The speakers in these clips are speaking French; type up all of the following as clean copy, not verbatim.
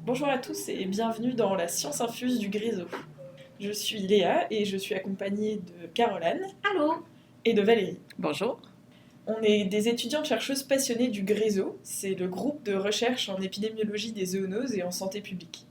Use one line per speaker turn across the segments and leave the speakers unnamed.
Bonjour à tous et bienvenue dans la science infuse du Gréseau. Je suis Léa et je suis accompagnée de Caroline
Allô?
et de Valérie.
Bonjour.
On est des étudiantes-chercheuses passionnées du Gréseau, c'est le groupe de recherche en épidémiologie des zoonoses et en santé publique.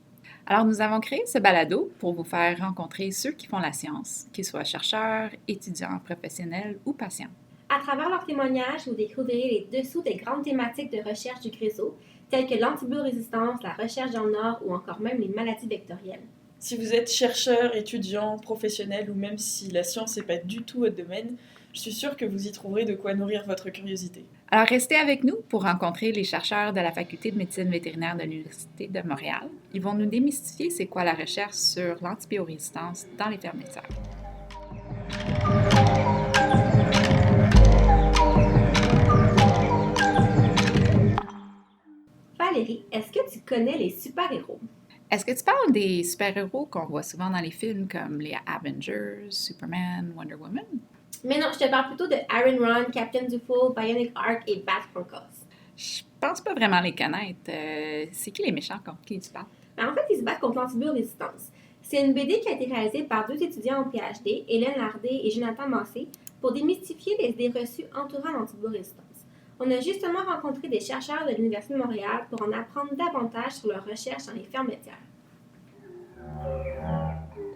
Alors, nous avons créé ce balado pour vous faire rencontrer ceux qui font la science, qu'ils soient chercheurs, étudiants, professionnels ou patients.
À travers leurs témoignages, vous découvrirez les dessous des grandes thématiques de recherche du Gréseau, telles que l'antibiorésistance, la recherche dans le Nord ou encore même les maladies vectorielles.
Si vous êtes chercheur, étudiant, professionnel ou même si la science n'est pas du tout votre domaine, je suis sûre que vous y trouverez de quoi nourrir votre curiosité.
Alors, restez avec nous pour rencontrer les chercheurs de la Faculté de médecine vétérinaire de l'Université de Montréal. Ils vont nous démystifier c'est quoi la recherche sur l'antibiorésistance dans les fermes laitières.
Valérie, est-ce que tu connais les super-héros?
Est-ce que tu parles des super-héros qu'on voit souvent dans les films comme les Avengers, Superman, Wonder Woman?
Mais non, je te parle plutôt de Iron Run, Captain Dufour, Bionic Ark et Bat Francos.
Je pense pas vraiment les connaître. C'est qui les méchants contre qui tu parles?
En fait, ils se battent contre l'antibiorésistance. C'est une BD qui a été réalisée par deux étudiants en PhD, Hélène Lardé et Jonathan Massé, pour démystifier les idées reçues entourant l'antibiorésistance. On a justement rencontré des chercheurs de l'Université de Montréal pour en apprendre davantage sur leurs recherches dans les fermes laitières.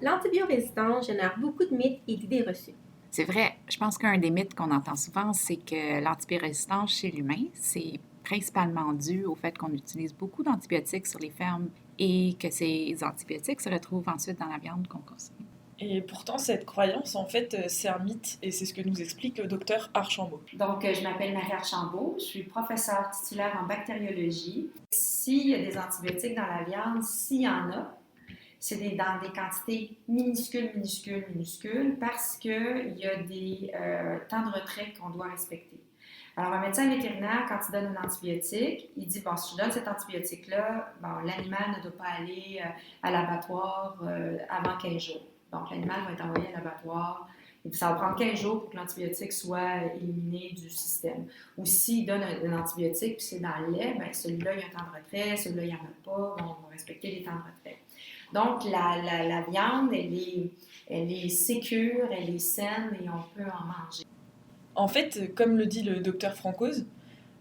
L'antibiorésistance génère beaucoup de mythes et d'idées reçues.
C'est vrai. Je pense qu'un des mythes qu'on entend souvent, c'est que l'antibiorésistance chez l'humain, c'est principalement dû au fait qu'on utilise beaucoup d'antibiotiques sur les fermes et que ces antibiotiques se retrouvent ensuite dans la viande qu'on consomme.
Et pourtant, cette croyance, en fait, c'est un mythe et c'est ce que nous explique le docteur Archambault.
Donc, je m'appelle Marie Archambault, je suis professeure titulaire en bactériologie. S'il y a des antibiotiques dans la viande, s'il y en a, c'est dans des quantités minuscules, parce qu'il y a des temps de retrait qu'on doit respecter. Alors, un médecin vétérinaire, quand il donne un antibiotique, il dit, bon, si je donne cet antibiotique-là, bon, l'animal ne doit pas aller à l'abattoir avant 15 jours. Donc, l'animal va être envoyé à l'abattoir. Et puis, ça va prendre 15 jours pour que l'antibiotique soit éliminé du système. Ou s'il donne un antibiotique, puis c'est dans le lait, bien, celui-là, il y a un temps de retrait, celui-là, il n'y en a pas, on va respecter les temps de retrait. Donc, la viande, elle est sécure, elle est saine et on peut en manger.
En fait, comme le dit le docteur Francoz,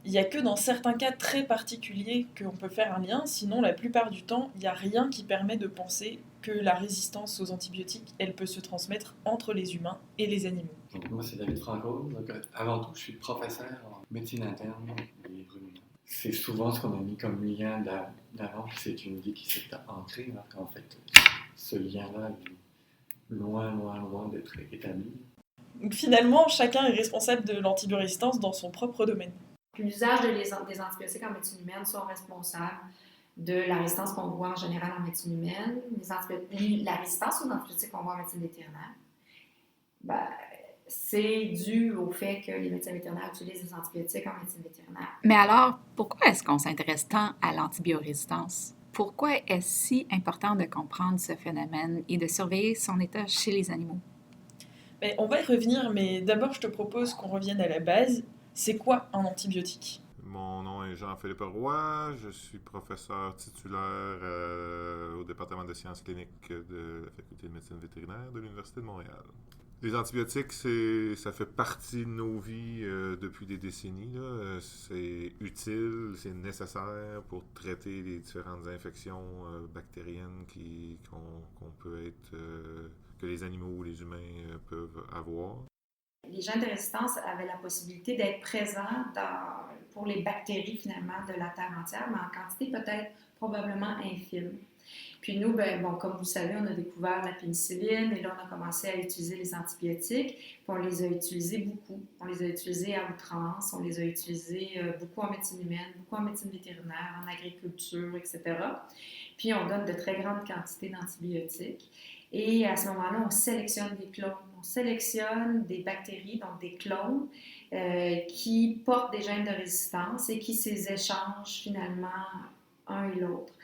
il n'y a que dans certains cas très particuliers qu'on peut faire un lien, sinon la plupart du temps, il n'y a rien qui permet de penser que la résistance aux antibiotiques, elle peut se transmettre entre les humains et les animaux.
Donc moi c'est David Franco, donc avant tout je suis professeur en médecine interne et ruminants. C'est souvent ce qu'on a mis comme lien d'avant, c'est une idée qui s'est ancrée, alors qu'en fait ce lien-là est loin d'être établi.
Donc finalement, chacun est responsable de l'antibiorésistance dans son propre domaine.
L'usage des antibiotiques en médecine humaine sont responsables de la résistance qu'on voit en général en médecine humaine, la résistance aux antibiotiques qu'on voit en médecine vétérinaire. Ben, c'est dû au fait que les médecins vétérinaires utilisent des antibiotiques en médecine vétérinaire.
Mais alors, pourquoi est-ce qu'on s'intéresse tant à l'antibiorésistance? Pourquoi est-ce si important de comprendre ce phénomène et de surveiller son état chez les animaux?
Mais on va y revenir, mais d'abord je te propose qu'on revienne à la base. C'est quoi un antibiotique?
Mon nom est Jean-Philippe Roy, je suis professeur titulaire au département de sciences cliniques de la Faculté de médecine vétérinaire de l'Université de Montréal. Les antibiotiques, ça fait partie de nos vies depuis des décennies. Là. C'est utile, c'est nécessaire pour traiter les différentes infections bactériennes que les animaux ou les humains peuvent avoir.
Les gènes de résistance avaient la possibilité d'être présents pour les bactéries, finalement, de la Terre entière, mais en quantité peut-être probablement infime. Puis nous, comme vous le savez, on a découvert la pénicilline et là, on a commencé à utiliser les antibiotiques. Puis on les a utilisés beaucoup. On les a utilisés à outrance, on les a utilisés beaucoup en médecine humaine, beaucoup en médecine vétérinaire, en agriculture, etc. Puis on donne de très grandes quantités d'antibiotiques. Et à ce moment-là, on sélectionne des clones. On sélectionne des bactéries, donc des clones, qui portent des gènes de résistance et qui s'échangent finalement un et l'autre.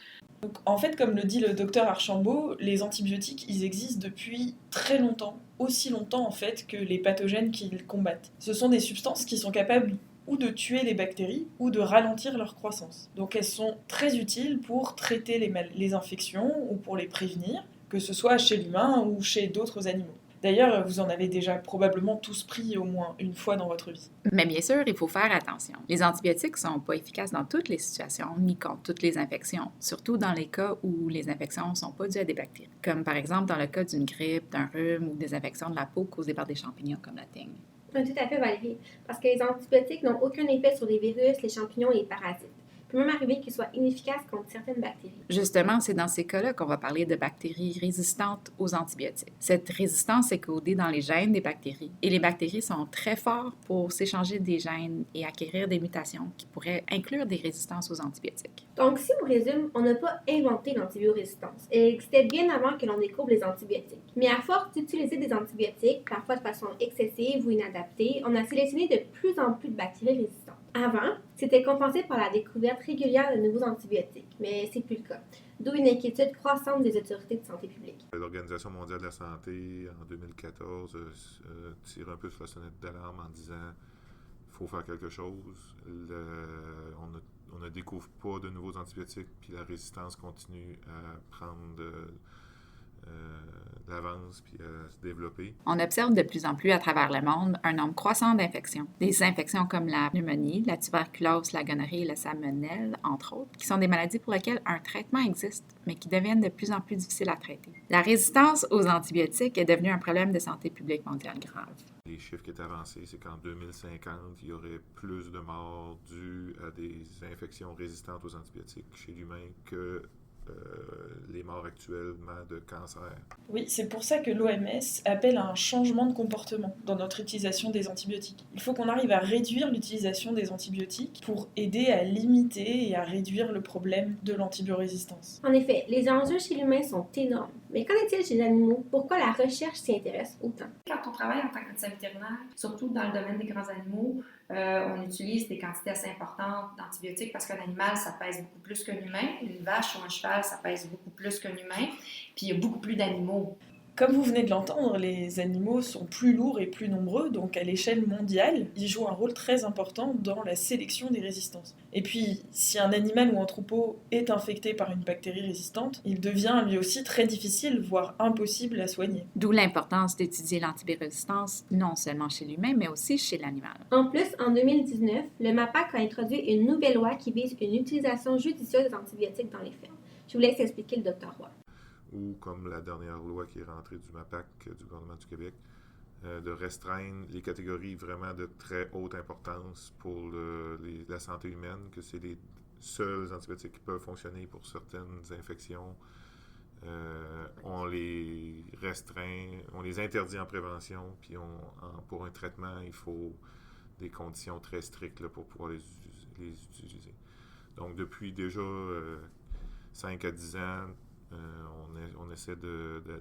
Donc, en fait, comme le dit le docteur Archambault, les antibiotiques, ils existent depuis très longtemps, aussi longtemps en fait que les pathogènes qu'ils combattent. Ce sont des substances qui sont capables ou de tuer les bactéries ou de ralentir leur croissance. Donc elles sont très utiles pour traiter les infections ou pour les prévenir, que ce soit chez l'humain ou chez d'autres animaux. D'ailleurs, vous en avez déjà probablement tous pris au moins une fois dans votre vie.
Mais bien sûr, il faut faire attention. Les antibiotiques ne sont pas efficaces dans toutes les situations, ni contre toutes les infections, surtout dans les cas où les infections ne sont pas dues à des bactéries, comme par exemple dans le cas d'une grippe, d'un rhume ou des infections de la peau causées par des champignons comme la teigne.
Tout à fait, Valérie, parce que les antibiotiques n'ont aucun effet sur les virus, les champignons et les parasites. Il peut même arriver qu'ils soient inefficaces contre certaines bactéries.
Justement, c'est dans ces cas-là qu'on va parler de bactéries résistantes aux antibiotiques. Cette résistance est codée dans les gènes des bactéries et les bactéries sont très fortes pour s'échanger des gènes et acquérir des mutations qui pourraient inclure des résistances aux antibiotiques.
Donc, si on résume, on n'a pas inventé l'antibiorésistance. Elle existait bien avant que l'on découvre les antibiotiques. Mais à force d'utiliser des antibiotiques, parfois de façon excessive ou inadaptée, on a sélectionné de plus en plus de bactéries résistantes. Avant, c'était compensé par la découverte régulière de nouveaux antibiotiques, mais c'est plus le cas. D'où une inquiétude croissante des autorités de santé publique.
L'Organisation mondiale de la santé, en 2014, tire un peu sur la sonnette d'alarme en disant qu'il faut faire quelque chose. On ne découvre pas de nouveaux antibiotiques, puis la résistance continue à prendre de l'avance puis à se développer.
On observe de plus en plus à travers le monde un nombre croissant d'infections. Des infections comme la pneumonie, la tuberculose, la gonorrhée et la salmonelle, entre autres, qui sont des maladies pour lesquelles un traitement existe, mais qui deviennent de plus en plus difficiles à traiter. La résistance aux antibiotiques est devenue un problème de santé publique mondiale grave.
Les chiffres qui étaient avancés, c'est qu'en 2050, il y aurait plus de morts dues à des infections résistantes aux antibiotiques chez l'humain que les morts actuellement de cancer.
Oui, c'est pour ça que l'OMS appelle à un changement de comportement dans notre utilisation des antibiotiques. Il faut qu'on arrive à réduire l'utilisation des antibiotiques pour aider à limiter et à réduire le problème de l'antibiorésistance.
En effet, les enjeux chez l'humain sont énormes. Mais qu'en est-il chez les animaux? Pourquoi la recherche s'y intéresse autant?
Quand on travaille en tant que médecin vétérinaire, surtout dans le domaine des grands animaux, on utilise des quantités assez importantes d'antibiotiques parce qu'un animal, ça pèse beaucoup plus qu'un humain. Une vache ou un cheval, ça pèse beaucoup plus qu'un humain. Puis il y a beaucoup plus d'animaux.
Comme vous venez de l'entendre, les animaux sont plus lourds et plus nombreux, donc à l'échelle mondiale, ils jouent un rôle très important dans la sélection des résistances. Et puis, si un animal ou un troupeau est infecté par une bactérie résistante, il devient lui aussi très difficile, voire impossible à soigner.
D'où l'importance d'étudier l'antibiorésistance non seulement chez l'humain, mais aussi chez l'animal.
En plus, en 2019, le MAPAC a introduit une nouvelle loi qui vise une utilisation judicieuse des antibiotiques dans les fermes. Je vous laisse expliquer le Dr. Roy.
Ou comme la dernière loi qui est rentrée du MAPAC, du gouvernement du Québec, de restreindre les catégories vraiment de très haute importance pour la santé humaine, que c'est les seuls antibiotiques qui peuvent fonctionner pour certaines infections. On les restreint, on les interdit en prévention, puis pour un traitement, il faut des conditions très strictes là, pour pouvoir les utiliser. Donc depuis déjà 5 à 10 ans, on essaie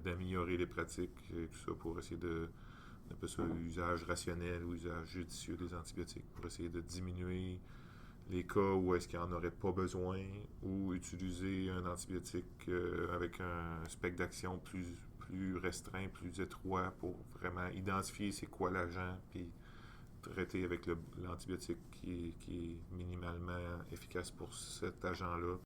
d'améliorer les pratiques et tout ça pour essayer on appelle ça usage rationnel ou usage judicieux des antibiotiques pour essayer de diminuer les cas où est-ce qu'il n'y en aurait pas besoin ou utiliser un antibiotique avec un spectre d'action plus restreint, plus étroit pour vraiment identifier c'est quoi l'agent puis traiter avec l'antibiotique qui est minimalement efficace pour cet agent-là.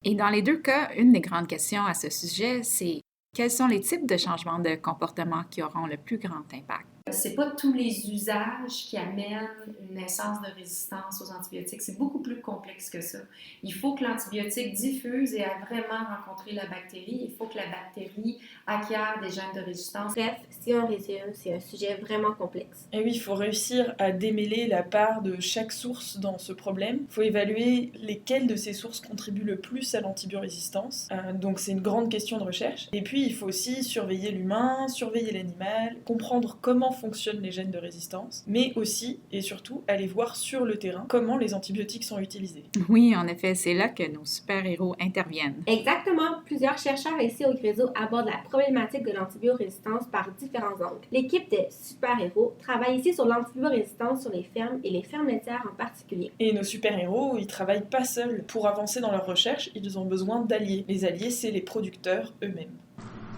Et dans les deux cas, une des grandes questions à ce sujet, c'est quels sont les types de changements de comportement qui auront le plus grand impact?
C'est pas tous les usages qui amènent une naissance de résistance aux antibiotiques. C'est beaucoup plus complexe que ça. Il faut que l'antibiotique diffuse et a vraiment rencontré la bactérie. Il faut que la bactérie acquiert des gènes de résistance.
Bref, si on résume, c'est un sujet vraiment complexe.
Et oui, il faut réussir à démêler la part de chaque source dans ce problème. Il faut évaluer lesquelles de ces sources contribuent le plus à l'antibiorésistance. Donc c'est une grande question de recherche. Et puis il faut aussi surveiller l'humain, surveiller l'animal, comprendre comment fonctionnent les gènes de résistance, mais aussi et surtout aller voir sur le terrain comment les antibiotiques sont utilisés.
Oui, en effet, c'est là que nos super-héros interviennent.
Exactement, plusieurs chercheurs ici au Gréso abordent la problématique de l'antibiorésistance par différents angles. L'équipe des super-héros travaille ici sur l'antibiorésistance sur les fermes et les fermes laitières en particulier.
Et nos super-héros, ils travaillent pas seuls. Pour avancer dans leur recherche, ils ont besoin d'alliés. Les alliés, c'est les producteurs eux-mêmes.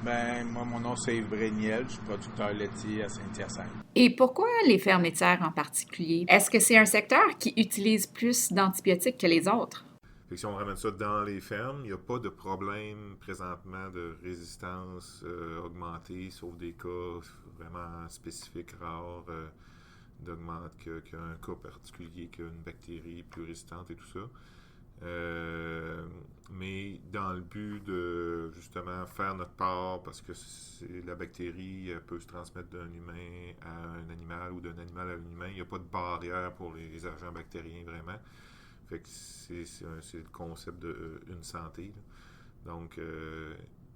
Ben, moi, mon nom, c'est Yves Bréniel. Je suis producteur laitier à Saint-Hyacinthe.
Et pourquoi les fermes laitières en particulier? Est-ce que c'est un secteur qui utilise plus d'antibiotiques que les autres?
Fait que si on ramène ça dans les fermes, il n'y a pas de problème présentement de résistance augmentée, sauf des cas vraiment spécifiques, rares, qu'il y a un cas particulier, qu'il y a une bactérie plus résistante et tout ça. Mais dans le but de justement faire notre part, parce que la bactérie elle peut se transmettre d'un humain à un animal ou d'un animal à un humain, il n'y a pas de barrière pour les agents bactériens vraiment. Fait que c'est le concept de une santé. Là. Donc,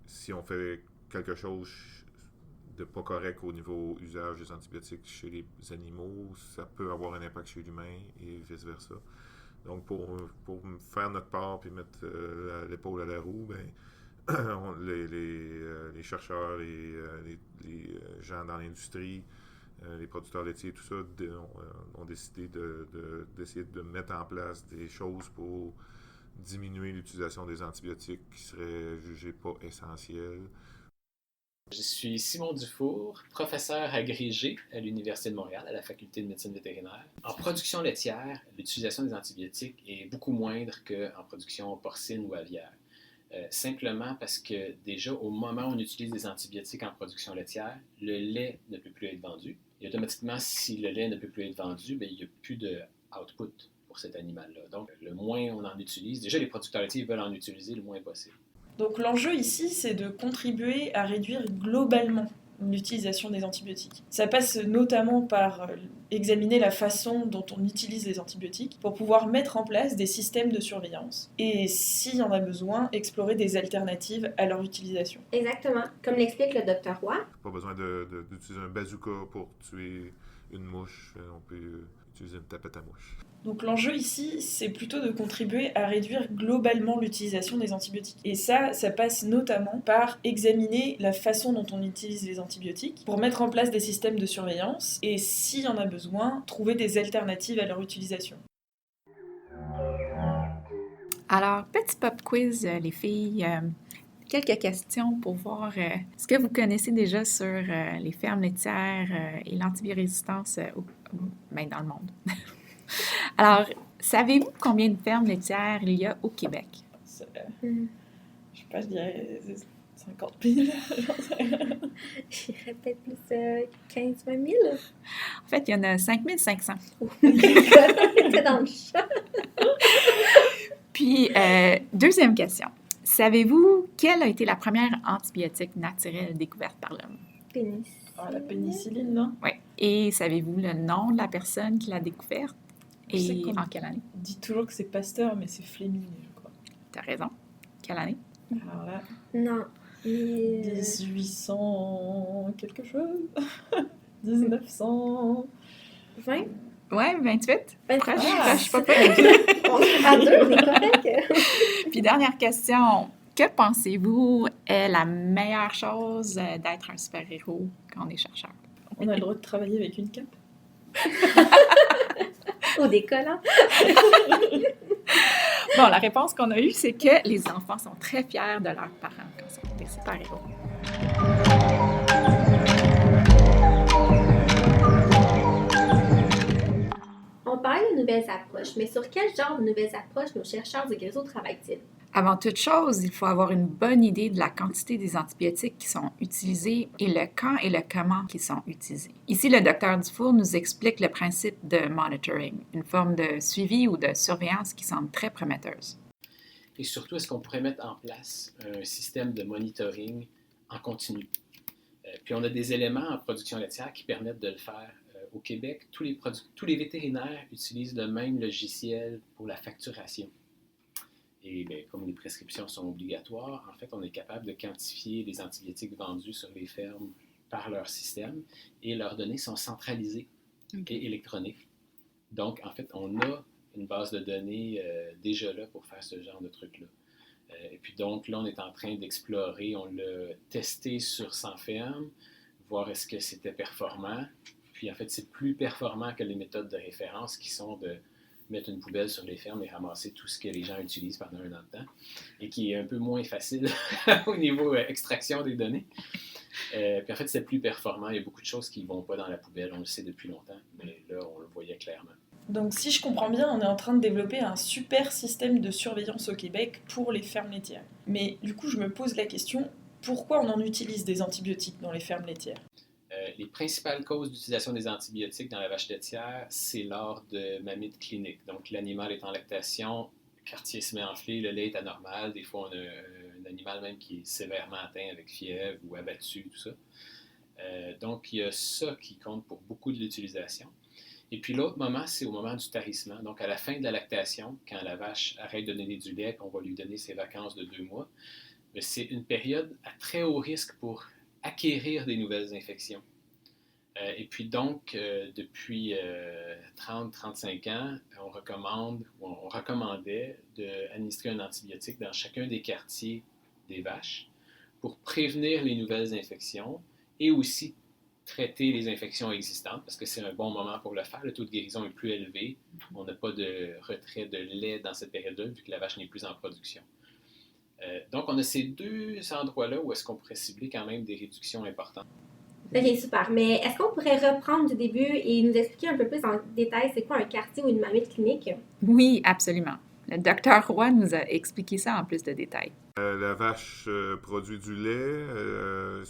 si on fait quelque chose de pas correct au niveau usage des antibiotiques chez les animaux, ça peut avoir un impact chez l'humain et vice-versa. Donc, pour faire notre part et mettre l'épaule à la roue, ben, les chercheurs, les gens dans l'industrie, les producteurs laitiers, tout ça, ont décidé d'essayer de mettre en place des choses pour diminuer l'utilisation des antibiotiques qui seraient jugés pas essentiels.
Je suis Simon Dufour, professeur agrégé à l'Université de Montréal, à la Faculté de médecine vétérinaire. En production laitière, l'utilisation des antibiotiques est beaucoup moindre qu'en production porcine ou aviaire. Simplement parce que déjà, au moment où on utilise des antibiotiques en production laitière, le lait ne peut plus être vendu. Et automatiquement, si le lait ne peut plus être vendu, bien, il n'y a plus de output pour cet animal-là. Donc, le moins on en utilise, déjà les producteurs laitiers veulent en utiliser le moins possible.
Donc l'enjeu ici, c'est de contribuer à réduire globalement l'utilisation des antibiotiques. Ça passe notamment par examiner la façon dont on utilise les antibiotiques pour pouvoir mettre en place des systèmes de surveillance et, s'il y en a besoin, explorer des alternatives à leur utilisation.
Exactement, comme l'explique le Dr Roy.
Pas besoin d'utiliser un bazooka pour tuer une mouche. On peut utiliser une tapette à mouche.
Donc l'enjeu ici, c'est plutôt de contribuer à réduire globalement l'utilisation des antibiotiques. Et ça passe notamment par examiner la façon dont on utilise les antibiotiques pour mettre en place des systèmes de surveillance et, s'il y en a besoin, trouver des alternatives à leur utilisation.
Alors, petit pop quiz, les filles. Quelques questions pour voir ce que vous connaissez déjà sur les fermes laitières et l'antibiorésistance dans le monde. Alors, savez-vous combien de fermes laitières il y a au Québec?
Je sais pas, je dirais 50 000.
Je dirais peut-être plus 15-20 000.
En fait, il y en a 5 500.
C'était dans le chat.
Puis, deuxième question. Savez-vous quelle a été la première antibiotique naturelle découverte par l'homme?
Pénicilline.
Ah, la pénicilline, non?
Oui. Et savez-vous le nom de la personne qui l'a découverte?
Je sais
Et
qu'on
en quelle année?
On dit toujours que c'est Pasteur, mais c'est Fleming, je crois.
T'as raison. Quelle année?
Alors là,
Non.
1800 quelque chose. 1900.
20?
Ouais, 28.
20.
Proche,
Ah,
proche, pas
c'est
pire.
On est à 2, on est correct.
Puis dernière question. Que pensez-vous est la meilleure chose d'être un super-héros quand on est chercheur?
On a le droit de travailler avec une cape.
Au décollant.
Bon, la réponse qu'on a eue, c'est que les enfants sont très fiers de leurs parents quand ils sont des super-héros.
On parlait de nouvelles approches, mais sur quel genre de nouvelles approches nos chercheurs du GRISO travaillent-ils?
Avant toute chose, il faut avoir une bonne idée de la quantité des antibiotiques qui sont utilisés et le quand et le comment qui sont utilisés. Ici, le Dr Dufour nous explique le principe de monitoring, une forme de suivi ou de surveillance qui semble très prometteuse.
Et surtout, est-ce qu'on pourrait mettre en place un système de monitoring en continu? Puis on a des éléments en production laitière qui permettent de le faire. Au Québec, tous les vétérinaires utilisent le même logiciel pour la facturation. Et bien, comme les prescriptions sont obligatoires, en fait, on est capable de quantifier les antibiotiques vendus sur les fermes par leur système et leurs données sont centralisées et électroniques. Donc, en fait, on a une base de données déjà là pour faire ce genre de truc-là. Et puis donc, là, on est en train d'explorer, on l'a testé sur 100 fermes, voir est-ce que c'était performant. Puis en fait, c'est plus performant que les méthodes de référence qui sont de mettre une poubelle sur les fermes et ramasser tout ce que les gens utilisent pendant un an de temps, et qui est un peu moins facile au niveau extraction des données. Puis en fait, c'est plus performant. Il y a beaucoup de choses qui ne vont pas dans la poubelle, on le sait depuis longtemps, mais là, on le voyait clairement.
Donc si je comprends bien, on est en train de développer un super système de surveillance au Québec pour les fermes laitières. Mais du coup, je me pose la question, pourquoi on en utilise des antibiotiques dans les fermes laitières?
Les principales causes d'utilisation des antibiotiques dans la vache laitière, c'est lors de mammites cliniques. Donc, l'animal est en lactation, le quartier se met à enfler, le lait est anormal. Des fois, on a un animal même qui est sévèrement atteint avec fièvre ou abattu, tout ça. Donc, il y a ça qui compte pour beaucoup de l'utilisation. Et puis, l'autre moment, c'est au moment du tarissement. Donc, à la fin de la lactation, quand la vache arrête de donner du lait, qu'on va lui donner ses vacances de 2 mois, c'est une période à très haut risque pour acquérir des nouvelles infections. Et puis donc, depuis 30-35 ans, on recommandait d'administrer un antibiotique dans chacun des quartiers des vaches pour prévenir les nouvelles infections et aussi traiter les infections existantes, parce que c'est un bon moment pour le faire. Le taux de guérison est plus élevé. On n'a pas de retrait de lait dans cette période-là, vu que la vache n'est plus en production. Donc, on a ces deux endroits-là où est-ce qu'on pourrait cibler quand même des réductions importantes.
Ok, super. Mais est-ce qu'on pourrait reprendre du début et nous expliquer un peu plus en détail c'est quoi un quartier ou une mammite clinique?
Oui, absolument. Le docteur Roy nous a expliqué ça en plus de détails.
La vache produit du lait. Le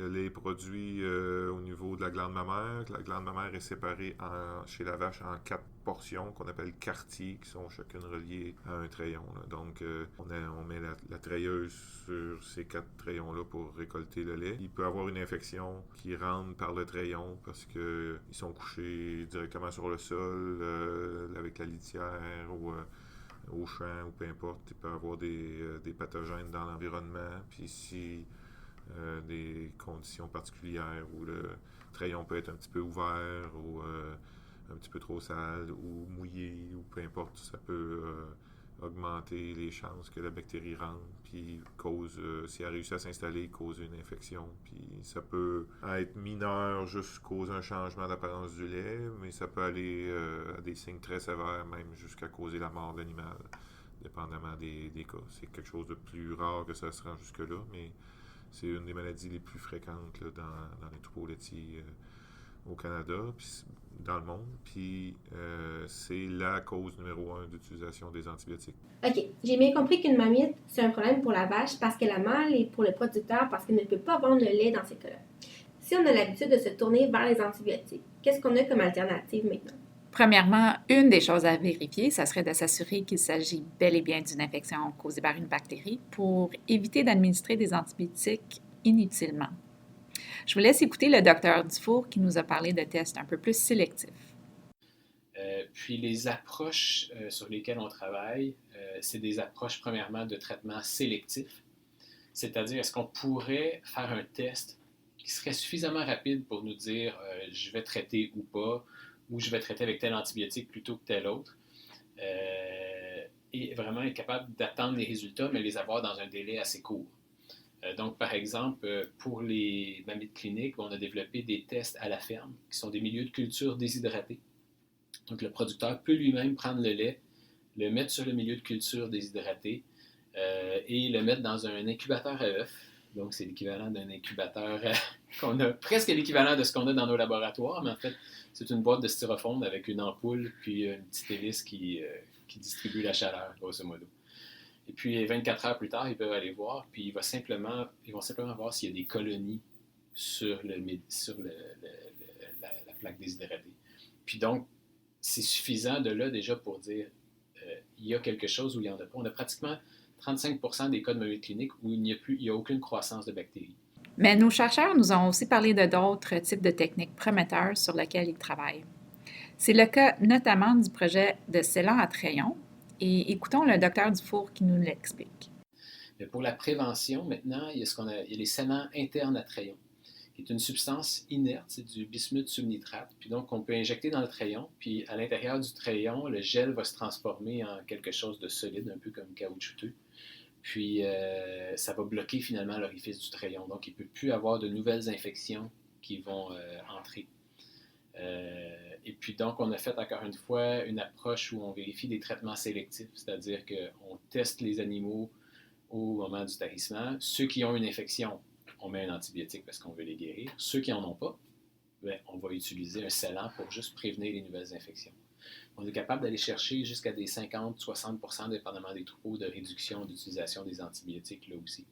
lait est produit au niveau de la glande mammaire. La glande mammaire est séparée chez la vache en 4 portions qu'on appelle quartiers, qui sont chacune reliées à un treillon. Là. Donc, on met la treilleuse sur ces 4 trayons-là pour récolter le lait. Il peut y avoir une infection qui rentre par le treillon parce qu'ils sont couchés directement sur le sol avec la litière ou au champ ou peu importe, il peut y avoir des pathogènes dans l'environnement. Puis si des conditions particulières où le treillon peut être un petit peu ouvert ou un petit peu trop sale ou mouillé ou peu importe, ça peut augmenter les chances que la bactérie rentre, puis si elle réussit à s'installer, cause une infection. Puis ça peut être mineur, juste causer un changement d'apparence du lait, mais ça peut aller à des signes très sévères, même jusqu'à causer la mort de l'animal, dépendamment des cas. C'est quelque chose de plus rare que ça se rend jusque-là, mais c'est une des maladies les plus fréquentes là, dans les troupeaux laitiers au Canada, puis dans le monde, puis c'est la cause numéro 1 d'utilisation des antibiotiques.
OK, j'ai bien compris qu'une mamite, c'est un problème pour la vache parce qu'elle a mal et pour le producteur parce qu'il ne peut pas vendre le lait dans ces cas-là. Si on a l'habitude de se tourner vers les antibiotiques, qu'est-ce qu'on a comme alternative maintenant?
Premièrement, une des choses à vérifier, ça serait de s'assurer qu'il s'agit bel et bien d'une infection causée par une bactérie pour éviter d'administrer des antibiotiques inutilement. Je vous laisse écouter le docteur Dufour qui nous a parlé de tests un peu plus sélectifs.
Puis les approches sur lesquelles on travaille, c'est des approches premièrement de traitement sélectif. C'est-à-dire, est-ce qu'on pourrait faire un test qui serait suffisamment rapide pour nous dire je vais traiter ou pas, ou je vais traiter avec tel antibiotique plutôt que tel autre, et vraiment être capable d'attendre les résultats, mais les avoir dans un délai assez court. Donc, par exemple, pour les mammites cliniques, on a développé des tests à la ferme, qui sont des milieux de culture déshydratés. Donc, le producteur peut lui-même prendre le lait, le mettre sur le milieu de culture déshydraté et le mettre dans un incubateur à œufs. Donc, c'est l'équivalent d'un incubateur qu'on a, presque l'équivalent de ce qu'on a dans nos laboratoires, mais en fait, c'est une boîte de styrofoam avec une ampoule puis une petite hélice qui distribue la chaleur, grosso modo. Et puis, 24 heures plus tard, ils peuvent aller voir, puis ils vont simplement voir s'il y a des colonies sur la plaque déshydratée. Puis donc, c'est suffisant de là déjà pour dire il y a quelque chose ou il n'y en a pas. On a pratiquement 35% des cas de mammites cliniques où il n'y a aucune croissance de bactéries.
Mais nos chercheurs nous ont aussi parlé de d'autres types de techniques prometteurs sur lesquelles ils travaillent. C'est le cas notamment du projet de scellants à trayons. Et écoutons le docteur Dufour qui nous l'explique.
Mais pour la prévention, maintenant, il y a les scellants internes à trayon, qui est une substance inerte, c'est du bismuth subnitrate. Puis donc, on peut injecter dans le trayon, puis à l'intérieur du trayon, le gel va se transformer en quelque chose de solide, un peu comme caoutchouteux. Puis, ça va bloquer finalement l'orifice du trayon. Donc, il ne peut plus avoir de nouvelles infections qui vont entrer. Et puis donc, on a fait encore une fois une approche où on vérifie des traitements sélectifs, c'est-à-dire qu'on teste les animaux au moment du tarissement. Ceux qui ont une infection, on met un antibiotique parce qu'on veut les guérir. Ceux qui n'en ont pas, bien, on va utiliser un scellant pour juste prévenir les nouvelles infections. On est capable d'aller chercher jusqu'à des 50-60%, dépendamment des troupeaux, de réduction d'utilisation des antibiotiques là aussi.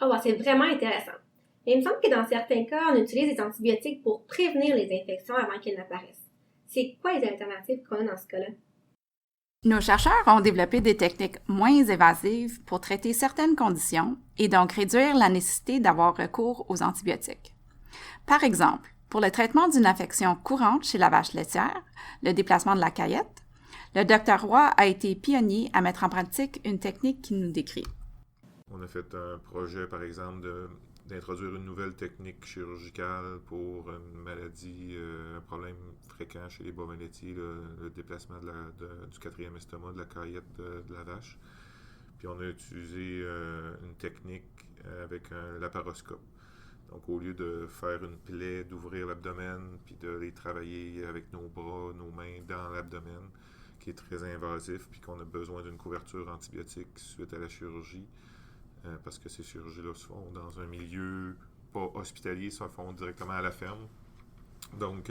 Oh, wow, c'est vraiment intéressant. Mais il me semble que dans certains cas, on utilise des antibiotiques pour prévenir les infections avant qu'elles n'apparaissent. C'est quoi les alternatives qu'on a dans ce cas-là?
Nos chercheurs ont développé des techniques moins évasives pour traiter certaines conditions et donc réduire la nécessité d'avoir recours aux antibiotiques. Par exemple, pour le traitement d'une infection courante chez la vache laitière, le déplacement de la caillette, le Dr Roy a été pionnier à mettre en pratique une technique qu'il nous décrit.
On a fait un projet, par exemple, d'introduire une nouvelle technique chirurgicale pour une maladie, un problème fréquent chez les bovins laitiers, le déplacement du quatrième estomac, de la caillette de la vache. Puis on a utilisé une technique avec un laparoscope. Donc au lieu de faire une plaie, d'ouvrir l'abdomen, puis de les travailler avec nos bras, nos mains dans l'abdomen, qui est très invasif, puis qu'on a besoin d'une couverture antibiotique suite à la chirurgie, parce que ces chirurgies-là se font dans un milieu pas hospitalier, se font directement à la ferme. Donc,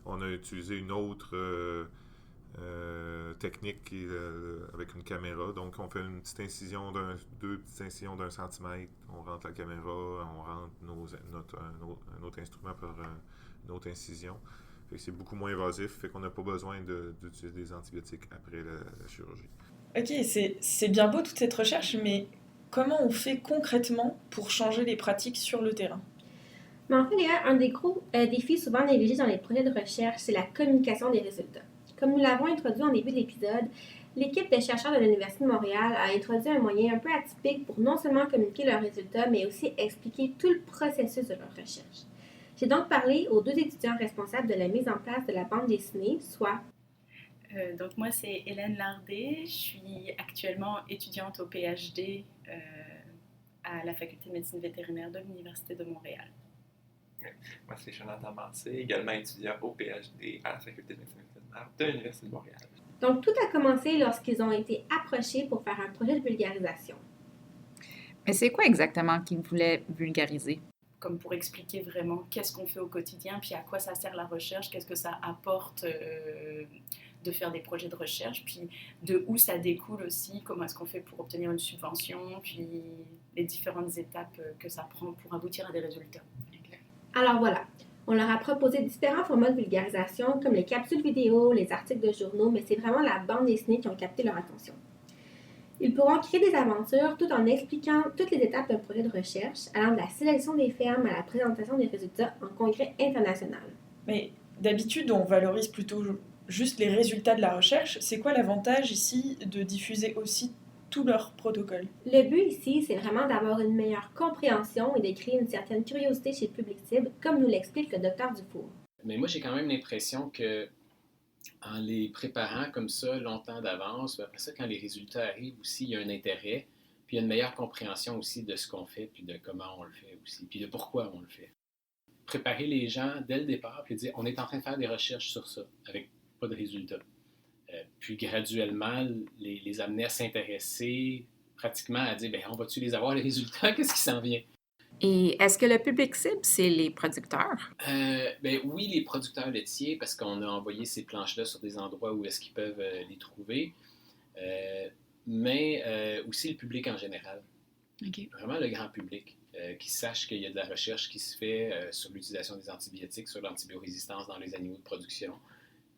on a utilisé une autre technique avec une caméra. Donc, on fait une petite incision deux petites incisions d'1 centimètre. On rentre la caméra, on rentre un autre instrument par une autre incision. Fait que c'est beaucoup moins invasif, fait qu'on n'a pas besoin d'utiliser des antibiotiques après la chirurgie.
Ok, c'est bien beau toute cette recherche, mais comment on fait concrètement pour changer les pratiques sur le terrain?
Mais en fait, Léa, un des gros défis souvent négligés dans les projets de recherche, c'est la communication des résultats. Comme nous l'avons introduit en début de l'épisode, l'équipe de chercheurs de l'Université de Montréal a introduit un moyen un peu atypique pour non seulement communiquer leurs résultats, mais aussi expliquer tout le processus de leur recherche. J'ai donc parlé aux 2 étudiants responsables de la mise en place de la bande dessinée, soit...
Donc moi, c'est Hélène Lardé. Je suis actuellement étudiante au PhD à la Faculté de médecine vétérinaire de l'Université de Montréal.
Moi, c'est Jonathan Mancé, également étudiant au PhD à la Faculté de médecine vétérinaire de l'Université de Montréal.
Donc, tout a commencé lorsqu'ils ont été approchés pour faire un projet de vulgarisation.
Mais c'est quoi exactement qu'ils voulaient vulgariser?
Comme pour expliquer vraiment qu'est-ce qu'on fait au quotidien, puis à quoi ça sert la recherche, qu'est-ce que ça apporte de faire des projets de recherche, puis de où ça découle aussi, comment est-ce qu'on fait pour obtenir une subvention, puis les différentes étapes que ça prend pour aboutir à des résultats.
Alors voilà, on leur a proposé différents formats de vulgarisation comme les capsules vidéo, les articles de journaux, mais c'est vraiment la bande dessinée qui ont capté leur attention. Ils pourront créer des aventures tout en expliquant toutes les étapes d'un projet de recherche, allant de la sélection des fermes à la présentation des résultats en congrès international.
Mais d'habitude, on valorise plutôt juste les résultats de la recherche. C'est quoi l'avantage ici de diffuser aussi tout leur protocole?
Le but ici, c'est vraiment d'avoir une meilleure compréhension et de créer une certaine curiosité chez le public cible, comme nous l'explique le Dr Dufour.
Mais moi, j'ai quand même l'impression que en les préparant comme ça longtemps d'avance, après ça, quand les résultats arrivent aussi, il y a un intérêt, puis il y a une meilleure compréhension aussi de ce qu'on fait, puis de comment on le fait aussi, puis de pourquoi on le fait. Préparer les gens dès le départ, puis dire on est en train de faire des recherches sur ça, avec pas de résultats. Puis graduellement, les amener à s'intéresser pratiquement à dire, bien, on va-tu les avoir les résultats? Qu'est-ce qui s'en vient?
Et est-ce que le public cible, c'est les producteurs?
Ben oui, les producteurs laitiers, parce qu'on a envoyé ces planches-là sur des endroits où est-ce qu'ils peuvent les trouver, mais aussi le public en général.
Okay.
Vraiment le grand public, qui sache qu'il y a de la recherche qui se fait sur l'utilisation des antibiotiques, sur l'antibiorésistance dans les animaux de production,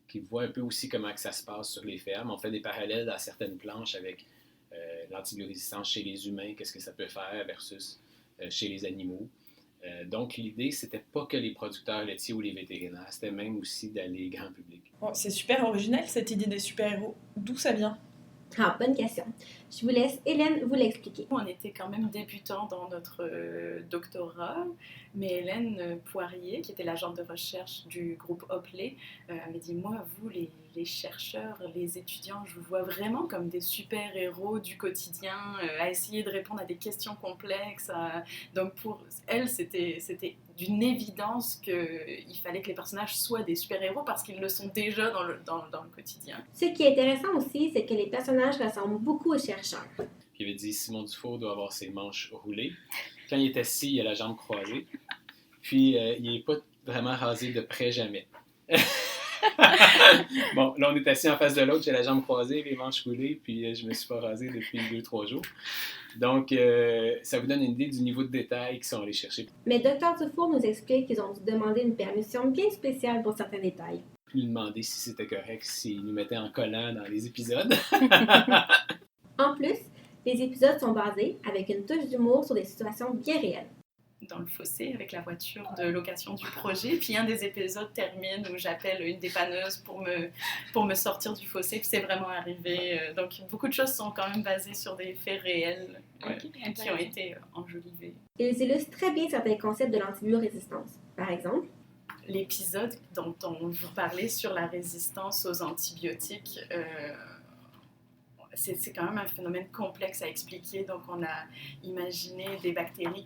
qui voit un peu aussi comment que ça se passe sur les fermes. On fait des parallèles à certaines planches avec l'antibiorésistance chez les humains, qu'est-ce que ça peut faire versus chez les animaux. Donc, l'idée, c'était pas que les producteurs laitiers ou les vétérinaires, c'était même aussi d'aller grand public.
Bon, c'est super original cette idée des super-héros. D'où ça vient?
Ah, bonne question. Je vous laisse Hélène vous l'expliquer.
On était quand même débutants dans notre doctorat, mais Hélène Poirier, qui était l'agente de recherche du groupe Hopley, avait dit « Moi, vous, les chercheurs, les étudiants, je vous vois vraiment comme des super-héros du quotidien, à essayer de répondre à des questions complexes. » Donc pour elle, c'était d'une évidence qu'il fallait que les personnages soient des super-héros parce qu'ils le sont déjà dans le quotidien.
Ce qui est intéressant aussi, c'est que les personnages ressemblent beaucoup aux chercheurs.
Il avait dit Simon Dufault doit avoir ses manches roulées. Quand il est assis, il a la jambe croisée. Puis il n'est pas vraiment rasé de près jamais. Bon, là on est assis en face de l'autre, j'ai la jambe croisée, les manches roulées, puis je me suis pas rasé depuis 2-3 jours. Donc, ça vous donne une idée du niveau de détail qu'ils sont allés chercher.
Mais Dr Dufour nous explique qu'ils ont dû demander une permission bien spéciale pour certains détails.
Lui demander si c'était correct, s'il nous mettait en collant dans les épisodes.
En plus, les épisodes sont basés avec une touche d'humour sur des situations bien réelles.
Dans le fossé avec la voiture de location du projet. Puis un des épisodes termine où j'appelle une dépanneuse pour me sortir du fossé. Puis c'est vraiment arrivé. Donc beaucoup de choses sont quand même basées sur des faits réels qui ont été enjolivés.
Ils illustrent très bien certains concepts de l'antibiorésistance. Par exemple,
l'épisode dont on vous parlait sur la résistance aux antibiotiques, c'est quand même un phénomène complexe à expliquer. Donc, on a imaginé des bactéries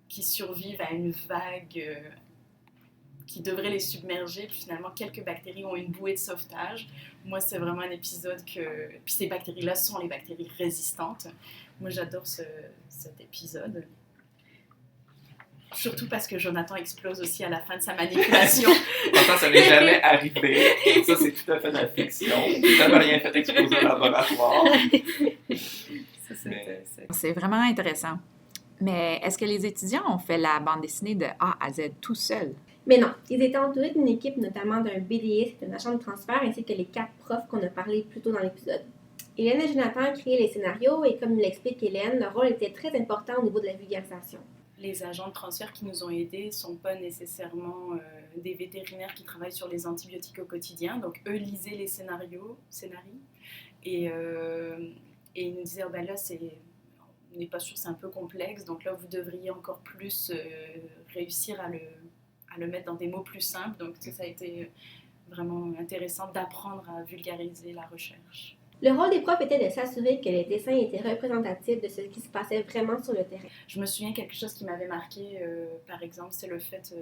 qui survivent à une vague qui devrait les submerger. Puis finalement, quelques bactéries ont une bouée de sauvetage. Moi, c'est vraiment un épisode que... Puis ces bactéries-là sont les bactéries résistantes. Moi, j'adore cet épisode. Surtout parce que Jonathan explose aussi à la fin de sa manipulation.
Pourtant, ça n'est jamais arrivé. Ça, c'est tout à fait de la fiction. Tu n'avais rien fait exploser au laboratoire.
C'est vraiment intéressant. Mais est-ce que les étudiants ont fait la bande dessinée de A à Z tout seuls?
Mais non, ils étaient entourés d'une équipe, notamment d'un BDiste, un agent de transfert, ainsi que les 4 profs qu'on a parlé plus tôt dans l'épisode. Hélène et Jonathan créaient les scénarios et comme nous l'explique Hélène, leur rôle était très important au niveau de la vulgarisation.
Les agents de transfert qui nous ont aidés ne sont pas nécessairement des vétérinaires qui travaillent sur les antibiotiques au quotidien. Donc, eux lisaient les scénarii, et ils nous disaient, oh, ben là, on n'est pas sûr, c'est un peu complexe, donc là, vous devriez encore plus réussir à le mettre dans des mots plus simples. Donc, ça a été vraiment intéressant d'apprendre à vulgariser la recherche.
Le rôle des profs était de s'assurer que les dessins étaient représentatifs de ce qui se passait vraiment sur le terrain.
Je me souviens quelque chose qui m'avait marqué, par exemple, c'est le fait,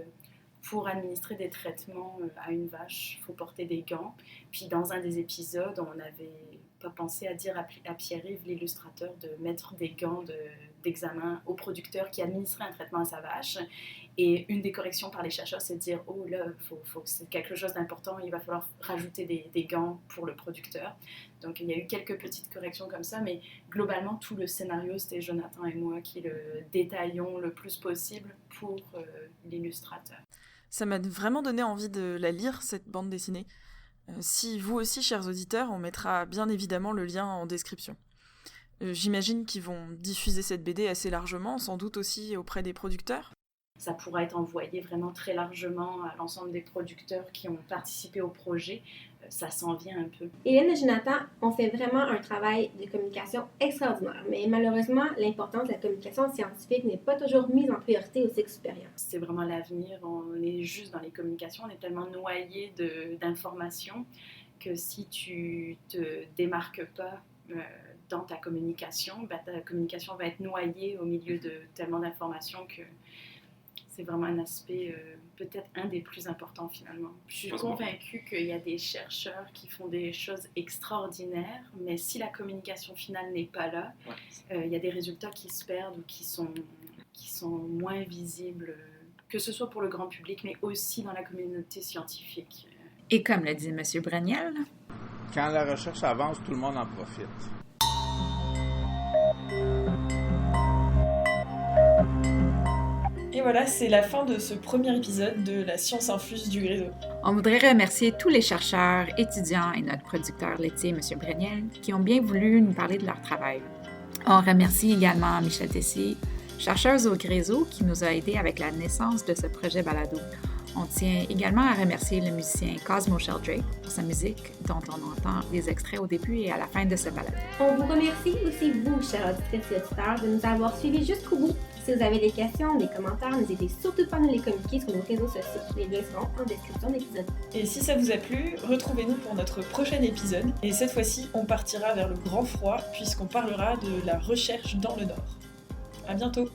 pour administrer des traitements à une vache, il faut porter des gants. Puis dans un des épisodes, on n'avait pas pensé à dire à Pierre-Yves, l'illustrateur, de mettre des gants d'examen au producteur qui administrait un traitement à sa vache. Et une des corrections par les chercheurs, c'est de dire « Oh là, faut que c'est quelque chose d'important, il va falloir rajouter des gants pour le producteur. » Donc il y a eu quelques petites corrections comme ça, mais globalement, tout le scénario, c'était Jonathan et moi qui le détaillions le plus possible pour l'illustrateur.
Ça m'a vraiment donné envie de la lire, cette bande dessinée. Si vous aussi, chers auditeurs, on mettra bien évidemment le lien en description. J'imagine qu'ils vont diffuser cette BD assez largement, sans doute aussi auprès des producteurs.
Ça pourra être envoyé vraiment très largement à l'ensemble des producteurs qui ont participé au projet. Ça s'en vient un peu.
Hélène et Jonathan ont fait vraiment un travail de communication extraordinaire, mais malheureusement, l'importance de la communication scientifique n'est pas toujours mise en priorité au cycle supérieur.
C'est vraiment l'avenir. On est juste dans les communications, on est tellement noyé d'informations que si tu te démarques pas dans ta communication va être noyée au milieu de tellement d'informations que c'est vraiment un aspect, peut-être un des plus importants finalement. Je suis convaincue qu'il y a des chercheurs qui font des choses extraordinaires, mais si la communication finale n'est pas là, il y a des résultats qui se perdent ou qui sont moins visibles, que ce soit pour le grand public, mais aussi dans la communauté scientifique.
Et comme le dit M. Braniel,
quand la recherche avance, tout le monde en profite.
Et voilà, c'est la fin de ce premier épisode de La science infuse du Gréseau.
On voudrait remercier tous les chercheurs, étudiants et notre producteur laitier, M. Braniel, qui ont bien voulu nous parler de leur travail. On remercie également Michel Tessier, chercheuse au Gréseau, qui nous a aidés avec la naissance de ce projet balado. On tient également à remercier le musicien Cosmo Sheldrake pour sa musique, dont on entend des extraits au début et à la fin de ce balado.
On vous remercie aussi, vous, chers auditrices et auditeurs, de nous avoir suivis jusqu'au bout. Si vous avez des questions, des commentaires, n'hésitez surtout pas à nous les communiquer sur nos réseaux sociaux. Les liens seront en description de l'épisode.
Et si ça vous a plu, retrouvez-nous pour notre prochain épisode. Et cette fois-ci, on partira vers le grand froid puisqu'on parlera de la recherche dans le Nord. À bientôt!